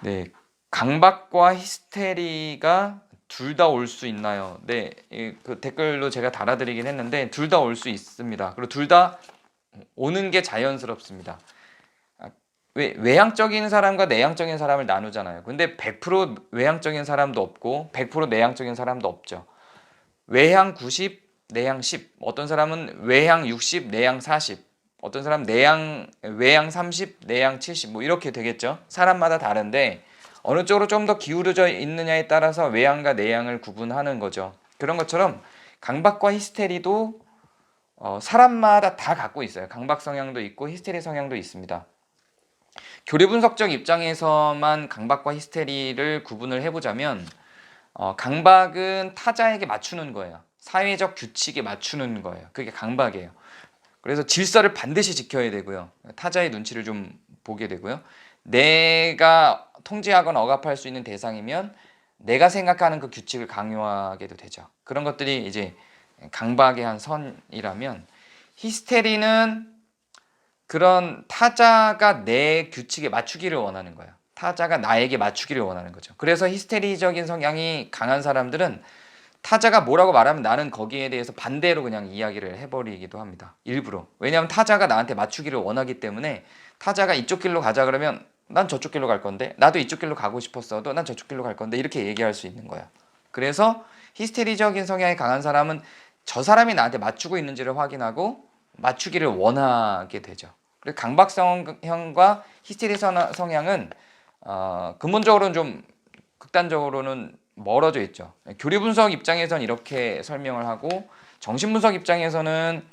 네, 강박과 히스테리가 둘 다 올 수 있나요? 네, 그 댓글로 제가 달아드리긴 했는데 둘 다 올 수 있습니다. 그리고 둘 다 오는 게 자연스럽습니다. 아, 외향적인 사람과 내향적인 사람을 나누잖아요. 근데 100% 외향적인 사람도 없고 100% 내향적인 사람도 없죠. 외향 90, 내향 10. 어떤 사람은 외향 60, 내향 40. 어떤 사람은 외향 30, 내향 70. 뭐 이렇게 되겠죠. 사람마다 다른데 어느 쪽으로 좀 더 기울어져 있느냐에 따라서 외향과 내향을 구분하는 거죠. 그런 것처럼 강박과 히스테리도 사람마다 다 갖고 있어요. 강박 성향도 있고 히스테리 성향도 있습니다. 교리 분석적 입장에서만 강박과 히스테리를 구분을 해보자면 강박은 타자에게 맞추는 거예요. 사회적 규칙에 맞추는 거예요. 그게 강박이에요. 그래서 질서를 반드시 지켜야 되고요. 타자의 눈치를 좀 보게 되고요. 내가 통제하거나 억압할 수 있는 대상이면 내가 생각하는 그 규칙을 강요하게도 되죠. 그런 것들이 이제 강박의 한 선이라면 히스테리는 그런 타자가 내 규칙에 맞추기를 원하는 거예요. 타자가 나에게 맞추기를 원하는 거죠. 그래서 히스테리적인 성향이 강한 사람들은 타자가 뭐라고 말하면 나는 거기에 대해서 반대로 그냥 이야기를 해버리기도 합니다. 일부러. 왜냐하면 타자가 나한테 맞추기를 원하기 때문에 타자가 이쪽 길로 가자 그러면 난 저쪽 길로 갈 건데 나도 이쪽 길로 가고 싶었어도 난 저쪽 길로 갈 건데 이렇게 얘기할 수 있는 거야. 그래서 히스테리적인 성향이 강한 사람은 저 사람이 나한테 맞추고 있는지를 확인하고 맞추기를 원하게 되죠. 그리고 강박성형과 히스테리 성향은 근본적으로는 좀 극단적으로는 멀어져 있죠. 교리 분석 입장에선 이렇게 설명을 하고 정신 분석 입장에서는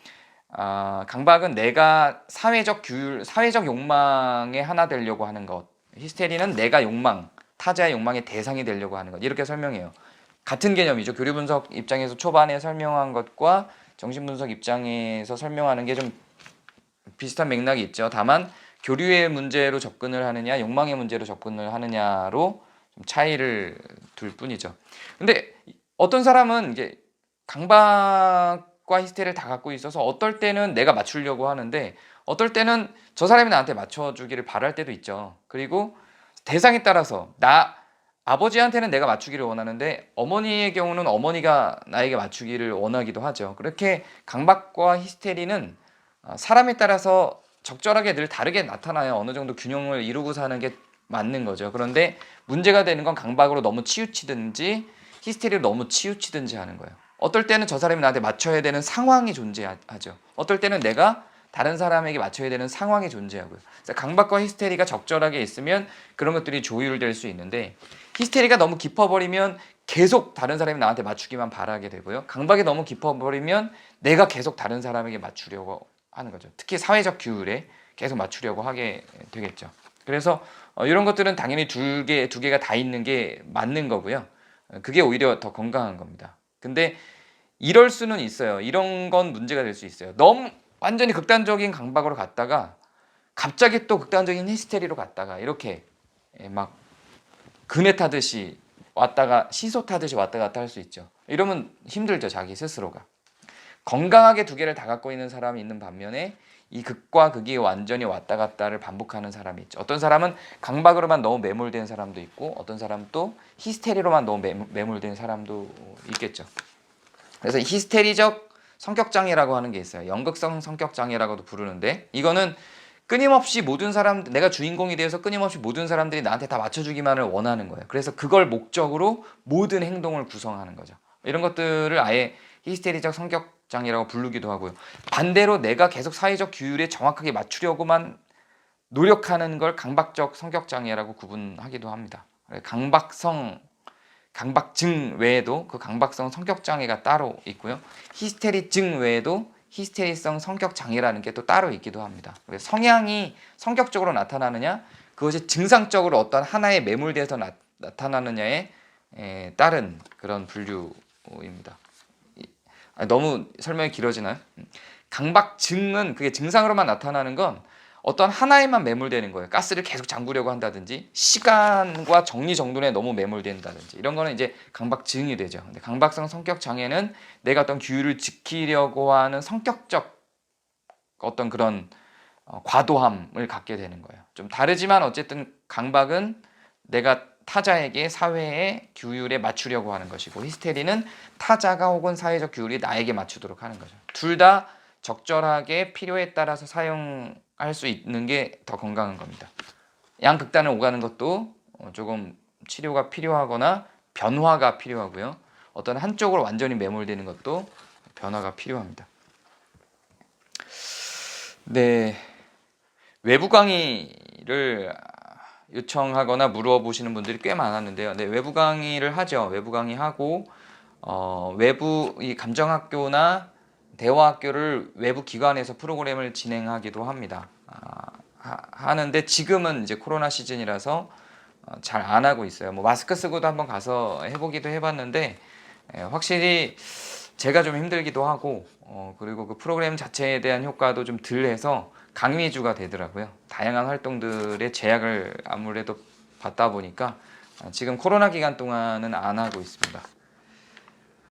강박은 내가 사회적 규율, 사회적 욕망의 하나 되려고 하는 것. 히스테리는 내가 욕망, 타자의 욕망의 대상이 되려고 하는 것. 이렇게 설명해요. 같은 개념이죠. 교리 분석 입장에서 초반에 설명한 것과 정신 분석 입장에서 설명하는 게 좀 비슷한 맥락이 있죠. 다만 교류의 문제로 접근을 하느냐, 욕망의 문제로 접근을 하느냐로 좀 차이를 둘 뿐이죠. 근데 어떤 사람은 이제 강박과 히스테리를 다 갖고 있어서 어떨 때는 내가 맞추려고 하는데 어떨 때는 저 사람이 나한테 맞춰주기를 바랄 때도 있죠. 그리고 대상에 따라서 아버지한테는 내가 맞추기를 원하는데 어머니의 경우는 어머니가 나에게 맞추기를 원하기도 하죠. 그렇게 강박과 히스테리는 사람에 따라서 적절하게 늘 다르게 나타나요. 어느 정도 균형을 이루고 사는 게 맞는 거죠. 그런데 문제가 되는 건 강박으로 너무 치우치든지 히스테리로 너무 치우치든지 하는 거예요. 어떨 때는 저 사람이 나한테 맞춰야 되는 상황이 존재하죠. 어떨 때는 내가 다른 사람에게 맞춰야 되는 상황이 존재하고요. 그래서 강박과 히스테리가 적절하게 있으면 그런 것들이 조율될 수 있는데 히스테리가 너무 깊어버리면 계속 다른 사람이 나한테 맞추기만 바라게 되고요. 강박이 너무 깊어버리면 내가 계속 다른 사람에게 맞추려고 하는 거죠. 특히 사회적 규율에 계속 맞추려고 하게 되겠죠. 그래서 이런 것들은 당연히 두 개가 다 있는 게 맞는 거고요. 그게 오히려 더 건강한 겁니다. 근데 이럴 수는 있어요. 이런 건 문제가 될 수 있어요. 너무 완전히 극단적인 강박으로 갔다가 갑자기 또 극단적인 히스테리로 갔다가 이렇게 막 그네 타듯이 왔다가 시소 타듯이 왔다 갔다 할 수 있죠. 이러면 힘들죠. 자기 스스로가. 건강하게 두 개를 다 갖고 있는 사람이 있는 반면에 이 극과 극이 완전히 왔다 갔다를 반복하는 사람이 있죠. 어떤 사람은 강박으로만 너무 매몰된 사람도 있고 어떤 사람은 또 히스테리로만 너무 매몰된 사람도 있겠죠. 그래서 히스테리적 성격장애라고 하는 게 있어요. 연극성 성격장애라고도 부르는데 이거는 끊임없이 모든 사람, 내가 주인공이 되어서 끊임없이 모든 사람들이 나한테 다 맞춰주기만을 원하는 거예요. 그래서 그걸 목적으로 모든 행동을 구성하는 거죠. 이런 것들을 아예 히스테리적 성격장애라고 부르기도 하고요. 반대로 내가 계속 사회적 규율에 정확하게 맞추려고만 노력하는 걸 강박적 성격장애라고 구분하기도 합니다. 강박증 외에도 그 강박성 성격장애가 따로 있고요. 히스테리증 외에도 히스테리성 성격장애라는 게 또 따로 있기도 합니다. 성향이 성격적으로 나타나느냐, 그것이 증상적으로 어떤 하나에 매몰돼서 나타나느냐에 따른 그런 분류입니다. 너무 설명이 길어지나요? 강박증은 그게 증상으로만 나타나는 건 어떤 하나에만 매몰되는 거예요. 가스를 계속 잠그려고 한다든지 시간과 정리정돈에 너무 매몰된다든지 이런 거는 이제 강박증이 되죠. 근데 강박성 성격 장애는 내가 어떤 규율을 지키려고 하는 성격적 어떤 그런 과도함을 갖게 되는 거예요. 좀 다르지만 어쨌든 강박은 내가 타자에게 사회의 규율에 맞추려고 하는 것이고, 히스테리는 타자가 혹은 사회적 규율이 나에게 맞추도록 하는 거죠. 둘 다 적절하게 필요에 따라서 사용할 수 있는 게 더 건강한 겁니다. 양극단을 오가는 것도 조금 치료가 필요하거나 변화가 필요하고요. 어떤 한쪽으로 완전히 매몰되는 것도 변화가 필요합니다. 네, 외부 강의를 요청하거나 물어보시는 분들이 꽤 많았는데요. 네, 외부 강의를 하죠. 외부 강의하고 외부 이 감정학교나 대화학교를 외부 기관에서 프로그램을 진행하기도 합니다. 하는데 지금은 이제 코로나 시즌이라서 잘 안 하고 있어요. 뭐 마스크 쓰고도 한번 가서 해보기도 해봤는데 확실히 제가 좀 힘들기도 하고 그리고 그 프로그램 자체에 대한 효과도 좀 덜해서 강의 위주가 되더라고요. 다양한 활동들의 제약을 아무래도 받다 보니까 지금 코로나 기간 동안은 안 하고 있습니다.